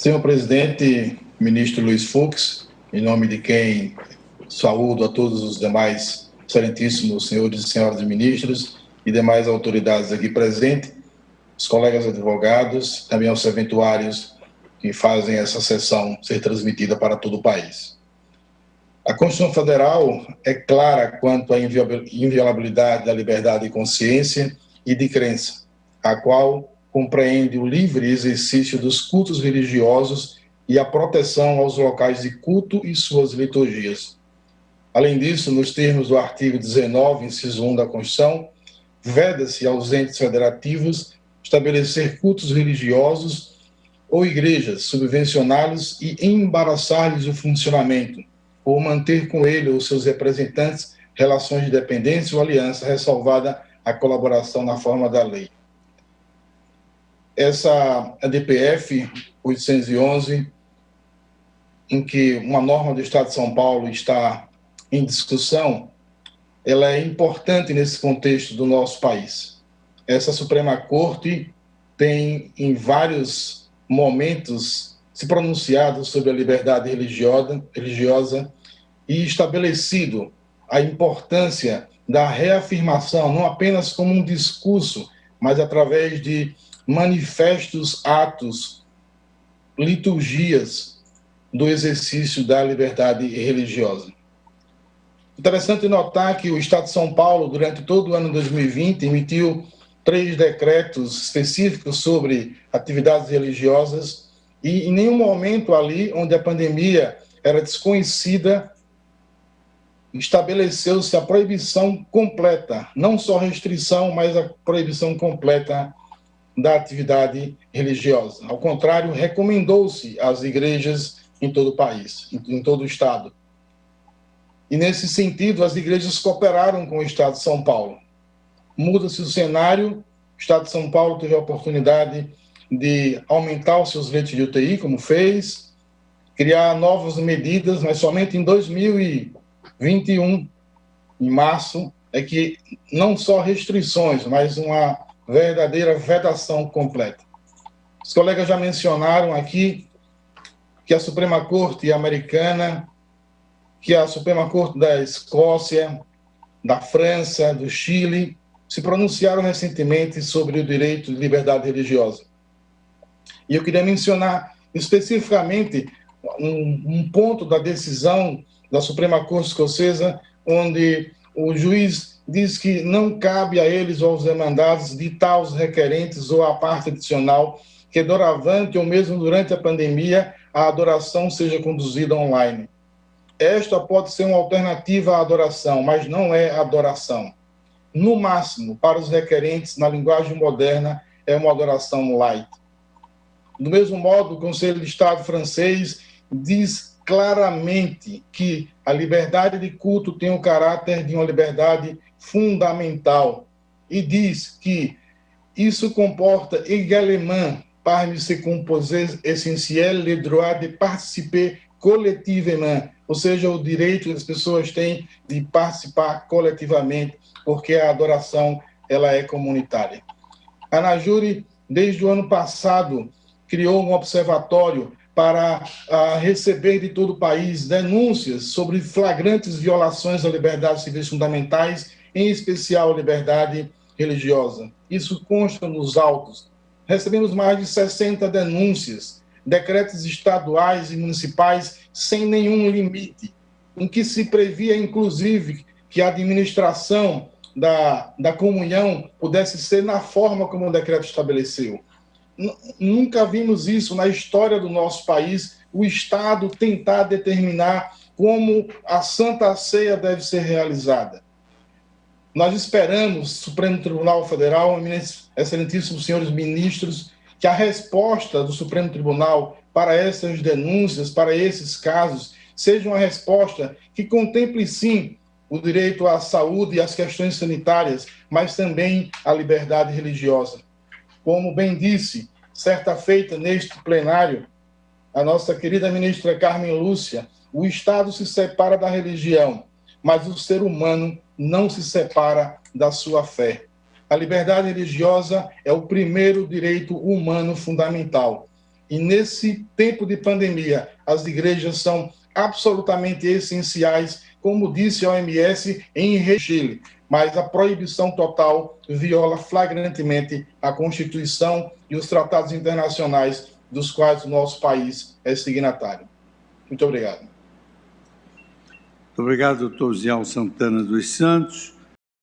Senhor presidente, ministro Luiz Fux, em nome de quem saúdo a todos os demais excelentíssimos senhores e senhoras ministros e demais autoridades aqui presentes, os colegas advogados, também aos serventuários que fazem essa sessão ser transmitida para todo o país. A Constituição Federal é clara quanto à inviolabilidade da liberdade de consciência e de crença, a qual compreende o livre exercício dos cultos religiosos e a proteção aos locais de culto e suas liturgias. Além disso, nos termos do artigo 19, inciso 1 da Constituição, veda-se aos entes federativos estabelecer cultos religiosos ou igrejas, subvencioná-los e embaraçar-lhes o funcionamento, ou manter com ele ou seus representantes relações de dependência ou aliança, ressalvada a colaboração na forma da lei. Essa ADPF 811, em que uma norma do Estado de São Paulo está em discussão, ela é importante nesse contexto do nosso país. Essa Suprema Corte tem, em vários momentos, se pronunciado sobre a liberdade religiosa e estabelecido a importância da reafirmação, não apenas como um discurso, mas através de manifestos, atos, liturgias do exercício da liberdade religiosa. Interessante notar que o Estado de São Paulo, durante todo o ano 2020, emitiu 3 decretos específicos sobre atividades religiosas e em nenhum momento ali onde a pandemia era desconhecida, estabeleceu-se a proibição completa, não só restrição, mas a proibição completa da atividade religiosa. Ao contrário, recomendou-se às igrejas em todo o país, em todo o Estado. E nesse sentido, as igrejas cooperaram com o Estado de São Paulo. Muda-se o cenário, o Estado de São Paulo teve a oportunidade de aumentar os seus leitos de UTI, como fez, criar novas medidas, mas somente em 2021, em março, é que não só restrições, mas uma verdadeira vedação completa. Os colegas já mencionaram aqui que a Suprema Corte americana, que a Suprema Corte da Escócia, da França, do Chile, se pronunciaram recentemente sobre o direito de liberdade religiosa. E eu queria mencionar especificamente um ponto da decisão da Suprema Corte Escocesa, onde o juiz diz que não cabe a eles ou aos demandados ditar aos requerentes ou à parte adicional que doravante ou mesmo durante a pandemia a adoração seja conduzida online. Esta pode ser uma alternativa à adoração, mas não é adoração. No máximo, para os requerentes, na linguagem moderna, é uma adoração light. Do mesmo modo, o Conselho de Estado francês diz claramente que a liberdade de culto tem o caráter de uma liberdade fundamental e diz que isso comporta également parmi ses composés essentiels le droit de participer collectivement, ou seja, o direito que as pessoas têm de participar coletivamente, porque a adoração ela é comunitária. A ANAJURE, desde o ano passado, criou um observatório para receber de todo o país denúncias sobre flagrantes violações das liberdades civis fundamentais, em especial a liberdade religiosa. Isso consta nos autos. Recebemos mais de 60 denúncias, decretos estaduais e municipais sem nenhum limite, em que se previa, inclusive, que a administração da comunhão pudesse ser na forma como o decreto estabeleceu. Nunca vimos isso na história do nosso país, o Estado tentar determinar como a Santa Ceia deve ser realizada. Nós esperamos, Supremo Tribunal Federal, excelentíssimos senhores ministros, que a resposta do Supremo Tribunal para essas denúncias, para esses casos, seja uma resposta que contemple, sim, o direito à saúde e às questões sanitárias, mas também a liberdade religiosa. Como bem disse, certa feita neste plenário, a nossa querida ministra Carmen Lúcia, o Estado se separa da religião, mas o ser humano não se separa da sua fé. A liberdade religiosa é o primeiro direito humano fundamental. E nesse tempo de pandemia, as igrejas são absolutamente essenciais, como disse a OMS em Chile, mas a proibição total viola flagrantemente a Constituição e os tratados internacionais dos quais o nosso país é signatário. Muito obrigado. Muito obrigado, doutor Zial Santana dos Santos.